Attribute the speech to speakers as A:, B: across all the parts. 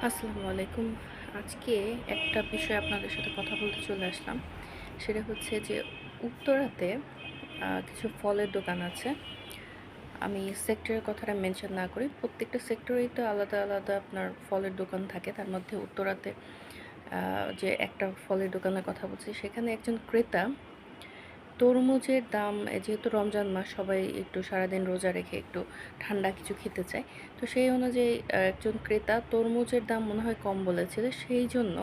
A: আসসালামু আলাইকুম। আজকে একটা বিষয়ে আপনাদের সাথে কথা বলতে চলে আসলাম। সেটা হচ্ছে যে উত্তরাতে কিছু ফলের দোকান আছে। আমি সেক্টরের কথাটা মেনশন না করি। প্রত্যেকটা সেক্টরেই তো আলাদা, আলাদা আপনার ফলের দোকান থাকে। তার মধ্যে উত্তরাতে যে একটা ফলের দোকানের কথা বলছি, সেখানে একজন ক্রেতা তরমুজের দাম যেহেতু রমজান মাস সবাই একটু সারাদিন রোজা রেখে একটু ঠান্ডা কিছু খেতে চায়। তো সেই অনুযায়ী একজন ক্রেতা তরমুজের দাম মনে হয় কম বলেছিল। সেই জন্য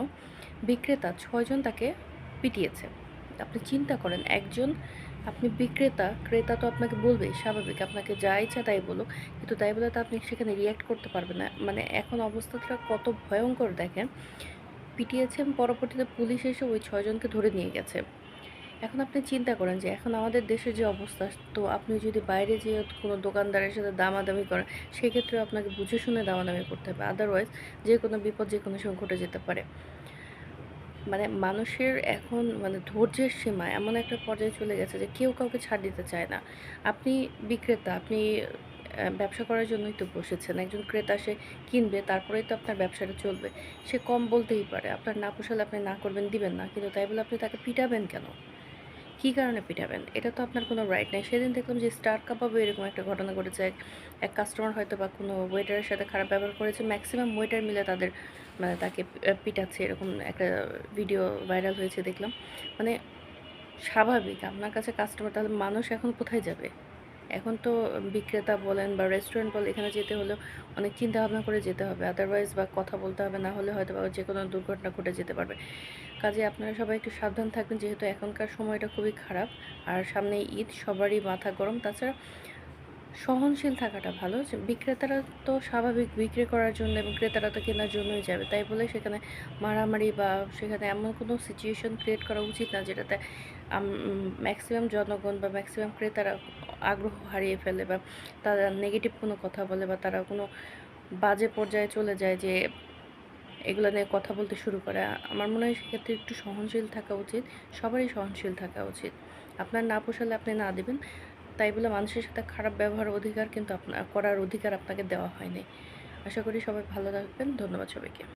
A: বিক্রেতা ৬ জন তাকে পিটিয়েছে। আপনি চিন্তা করেন একজন আপনি বিক্রেতা, ক্রেতা তো আপনাকে বলবেই স্বাভাবিক। আপনাকে যা ইচ্ছা তাই বলুক। কিন্তু তাই বলে তো আপনি সেখানে রিঅ্যাক্ট করতে পারবেন না। মানে এখন অবস্থাটা কত ভয়ংকর দেখেন। পিটিয়েছে এবং পরবর্তীতে পুলিশ এসে ওই ৬ জনকে ধরে নিয়ে গেছে। এখন আপনি চিন্তা করেন যে এখন আমাদের দেশের যে অবস্থা, তো আপনি যদি বাইরে যেয়ে কোনো দোকানদারের সাথে দামাদামি করেন, সেক্ষেত্রেও আপনাকে বুঝে শুনে দামাদামি করতে হবে। আদারওয়াইজ যেকোনো বিপদ যেকোনো সময় ঘটে যেতে পারে। মানে মানুষের এখন মানে ধৈর্যের সীমা এমন একটা পর্যায়ে চলে গেছে যে কেউ কাউকে ছাড় দিতে চায় না। আপনি বিক্রেতা, আপনি ব্যবসা করার জন্যই তো বসেছেন। একজন ক্রেতা সে কিনবে, তারপরেই তো আপনার ব্যবসাটা চলবে। সে কম বলতেই পারে। আপনার না পোষালে আপনি না করবেন, দিবেন না। কিন্তু তাই বলে আপনি তাকে পিটাবেন কেন? কী কারণে পিটাবেন? এটা তো আপনার কোনো রাইট নাই। সেদিন দেখলাম যে স্টার কাবাবে এরকম একটা ঘটনা ঘটেছে। এক কাস্টমার হয়তোবা কোনো ওয়েটারের সাথে খারাপ ব্যবহার করেছে। মেক্সিমাম ওয়েটার মিলে তাদের মানে তাকে পিটাচ্ছে, এরকম একটা ভিডিও ভাইরাল হয়েছে দেখলাম। মানে স্বাভাবিক আপনার কাছে কাস্টমার, তাহলে মানুষ এখন কোথায় যাবে? এখন তো বিক্রেতা বলেন বা রেস্টুরেন্ট বলেন, এখানে যেতে হলেও অনেক চিন্তা ভাবনা করে যেতে হবে। আদারওয়াইজ বা কথা বলতে হবে, না হলে হয়তোবা যেকোনো দুর্ঘটনা ঘটে যেতে পারবে। কাজেই আপনারা সবাই একটু সাবধান থাকবেন, যেহেতু এখনকার সময়টা খুবই খারাপ। আর সামনে ঈদ, সবারই মাথা গরম। তাছাড়া সহনশীল থাকাটা ভালো। যে বিক্রেতারা তো স্বাভাবিক বিক্রি করার জন্য এবং ক্রেতারা তো কেনার জন্যই যাবে। তাই বলে সেখানে মারামারি বা সেখানে এমন কোনো সিচুয়েশন ক্রিয়েট করা উচিত না যেটাতে ম্যাক্সিমাম জনগণ বা ম্যাক্সিমাম ক্রেতারা আগ্রহ হারিয়ে ফেলে বা তারা নেগেটিভ কোনো কথা বলে বা তারা কোনো বাজে পর্যায়ে চলে যায় যে এগুলো নিয়ে কথা বলতে শুরু করে। আমার মনে হয় সেক্ষেত্রে একটু সহনশীল থাকা উচিত। সবারই সহনশীল থাকা উচিত। আপনার না পোষালে আপনি না দিবেন। তাই বলে মানুষের সাথে খারাপ ব্যবহারের অধিকার কিন্তু করার অধিকার আপনাকে দেওয়া হয়নি। আশা করি সবাই ভালো থাকবেন। ধন্যবাদ সবাইকে।